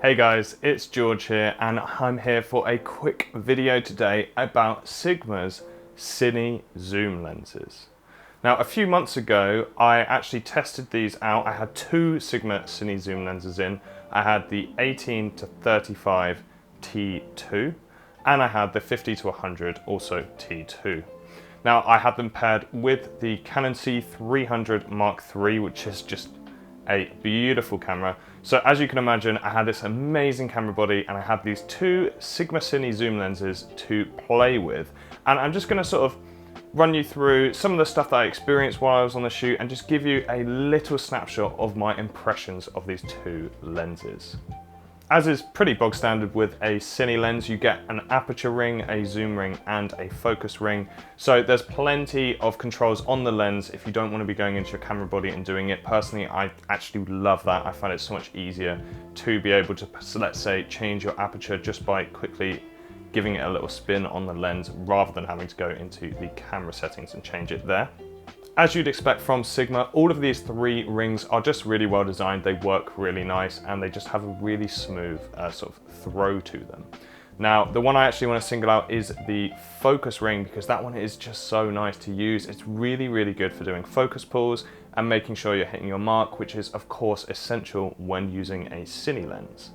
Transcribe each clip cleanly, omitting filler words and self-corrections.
Hey guys, it's George here and I'm here for a quick video today about Sigma's Cine Zoom lenses. Now a few months ago I actually tested these out. I had two Sigma Cine Zoom lenses in. I had the 18 to 35 T2 and I had the 50 to 100 also T2. Now I had them paired with the Canon C300 Mark III, which is just a beautiful camera. So as you can imagine, I had this amazing camera body and I had these two Sigma Cine Zoom lenses to play with. And I'm just gonna sort of run you through some of the stuff that I experienced while I was on the shoot and just give you a little snapshot of my impressions of these two lenses. As is pretty bog standard with a Cine lens, you get an aperture ring, a zoom ring, and a focus ring. So there's plenty of controls on the lens if you don't want to be going into your camera body and doing it. Personally, I actually love that. I find it so much easier to be able to, let's say, change your aperture just by quickly giving it a little spin on the lens rather than having to go into the camera settings and change it there. As you'd expect from Sigma, all of these three rings are just really well designed. They work really nice and they just have a really smooth sort of throw to them. Now, the one I actually want to single out is the focus ring because that one is just so nice to use. It's really, really good for doing focus pulls and making sure you're hitting your mark, which is of course essential when using a Cine lens.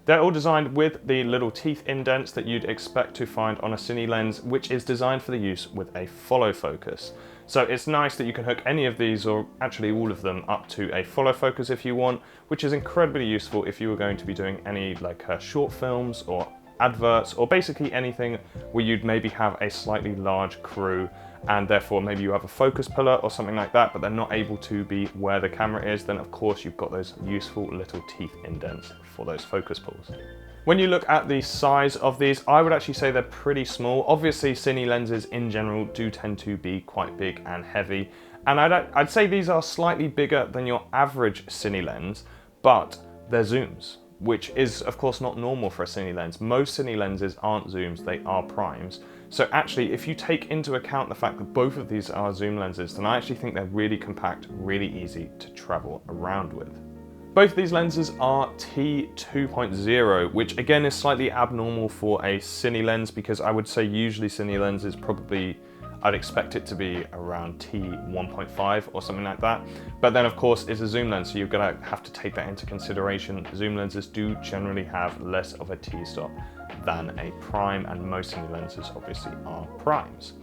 They're all designed with the little teeth indents that you'd expect to find on a Cine lens, which is designed for the use with a follow focus. So it's nice that you can hook any of these, or actually all of them, up to a follow focus if you want, which is incredibly useful if you were going to be doing any like short films or adverts, or basically anything where you'd maybe have a slightly large crew and therefore maybe you have a focus pillar or something like that, but they're not able to be where the camera is, then of course you've got those useful little teeth indents for those focus pulls. When you look at the size of these, I would actually say they're pretty small. Obviously, Cine lenses in general do tend to be quite big and heavy, and I'd say these are slightly bigger than your average Cine lens, but they're zooms, which is of course not normal for a Cine lens. Most Cine lenses aren't zooms, they are primes. So actually, if you take into account the fact that both of these are zoom lenses, then I actually think they're really compact, really easy to travel around with. Both of these lenses are T2.0, which again is slightly abnormal for a Cine lens because I would say usually Cine lenses probably, I'd expect it to be around T1.5 or something like that. But then of course it's a zoom lens, so you're gonna have to take that into consideration. Zoom lenses do generally have less of a T-stop than a prime, and most Cine lenses obviously are primes.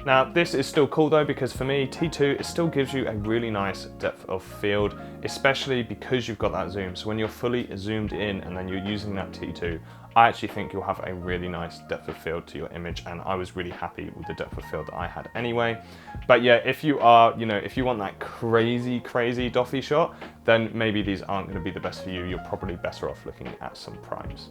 Now this is still cool though, because for me T2 it still gives you a really nice depth of field, especially because you've got that zoom. So when you're fully zoomed in and then you're using that T2, I actually think you'll have a really nice depth of field to your image, and I was really happy with the depth of field that I had anyway. But yeah, if you are, if you want that crazy doffy shot, then maybe these aren't going to be the best for you. You're probably better off looking at some primes.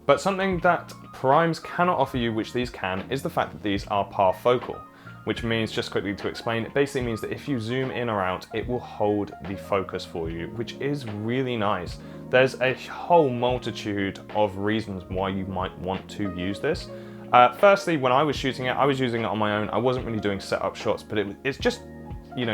But something that primes cannot offer you, which these can, is the fact that these are parfocal, which means, just quickly to explain, it basically means that if you zoom in or out, it will hold the focus for you, which is really nice. There's a whole multitude of reasons why you might want to use this. Firstly, when I was shooting it, I was using it on my own. I wasn't really doing setup shots, but it's just,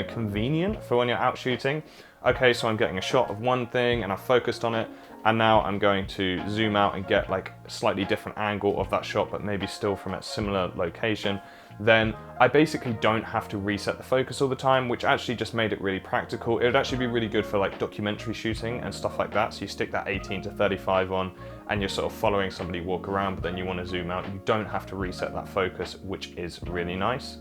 convenient for when you're out shooting. Okay, so I'm getting a shot of one thing and I've focused on it, and now I'm going to zoom out and get like a slightly different angle of that shot, but maybe still from a similar location. Then I basically don't have to reset the focus all the time, which actually just made it really practical. It would actually be really good for like documentary shooting and stuff like that. So you stick that 18 to 35 on and you're sort of following somebody walk around, but then you want to zoom out. You don't have to reset that focus, which is really nice.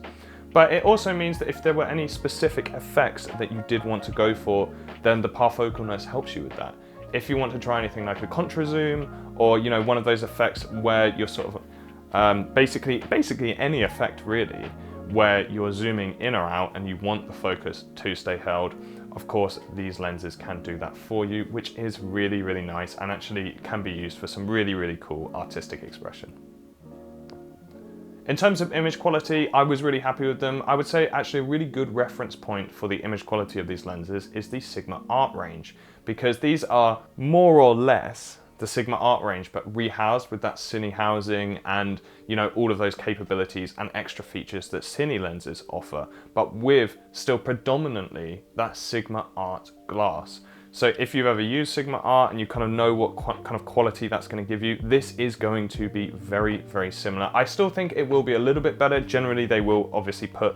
But it also means that if there were any specific effects that you did want to go for, then the parfocalness helps you with that. If you want to try anything like a contra zoom, or one of those effects where you're sort of basically any effect really, where you're zooming in or out and you want the focus to stay held, of course these lenses can do that for you, which is really nice and actually can be used for some really cool artistic expression. In terms of image quality, I was really happy with them. I would say actually a really good reference point for the image quality of these lenses is the Sigma Art range, because these are more or less the Sigma Art range, but rehoused with that Cine housing and all of those capabilities and extra features that Cine lenses offer, but with still predominantly that Sigma Art glass. So if you've ever used Sigma Art and you kind of know what kind of quality that's going to give you, this is going to be very, very similar. I still think it will be a little bit better. Generally, they will obviously put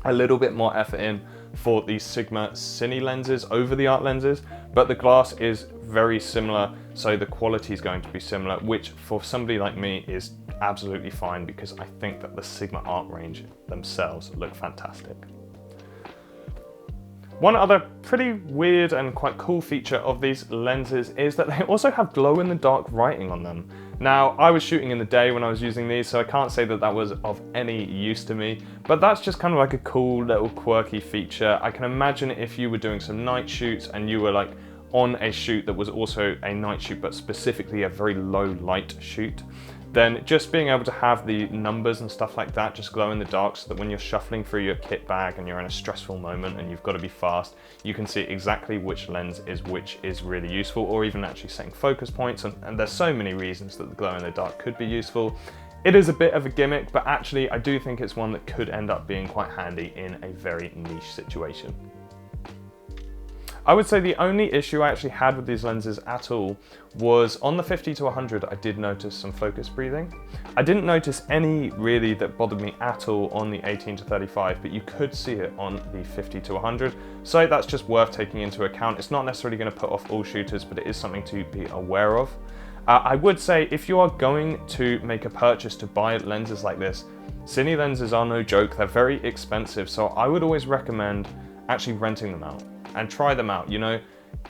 a little bit more effort in for these Sigma Cine lenses over the Art lenses, but the glass is very similar, so the quality is going to be similar, which for somebody like me is absolutely fine because I think that the Sigma Art range themselves look fantastic. One other pretty weird and quite cool feature of these lenses is that they also have glow-in-the-dark writing on them. Now, I was shooting in the day when I was using these, so I can't say that that was of any use to me, but that's just kind of like a cool little quirky feature. I can imagine if you were doing some night shoots and you were like on a shoot that was also a night shoot, but specifically a very low light shoot, then just being able to have the numbers and stuff like that just glow in the dark so that when you're shuffling through your kit bag and you're in a stressful moment and you've got to be fast, you can see exactly which lens is which is really useful, or even actually setting focus points. And there's so many reasons that the glow in the dark could be useful. It is a bit of a gimmick, but actually I do think it's one that could end up being quite handy in a very niche situation. I would say the only issue I actually had with these lenses at all was on the 50 to 100, I did notice some focus breathing. I didn't notice any really that bothered me at all on the 18 to 35, but you could see it on the 50 to 100. So that's just worth taking into account. It's not necessarily going to put off all shooters, but it is something to be aware of. I would say if you are going to make a purchase to buy lenses like this, Cine lenses are no joke, they're very expensive. So I would always recommend actually renting them out and try them out. You know,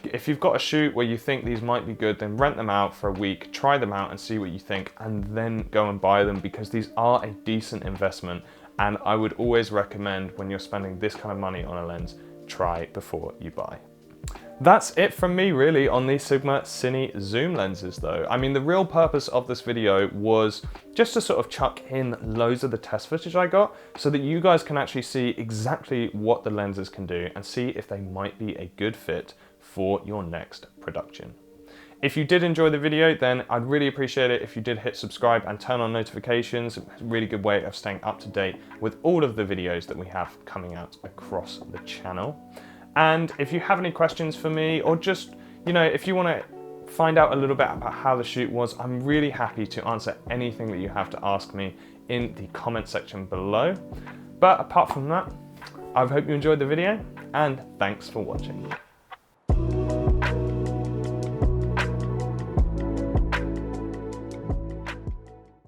if you've got a shoot where you think these might be good, then rent them out for a week, try them out and see what you think, and then go and buy them, because these are a decent investment. And I would always recommend, when you're spending this kind of money on a lens, try before you buy. That's it from me really on these Sigma Cine Zoom lenses though. I mean, the real purpose of this video was just to sort of chuck in loads of the test footage I got so that you guys can actually see exactly what the lenses can do and see if they might be a good fit for your next production. If you did enjoy the video, then I'd really appreciate it if you did hit subscribe and turn on notifications. It's a really good way of staying up to date with all of the videos that we have coming out across the channel. And if you have any questions for me, or just, you know, if you want to find out a little bit about how the shoot was, I'm really happy to answer anything that you have to ask me in the comment section below. But apart from that, I hope you enjoyed the video, and thanks for watching.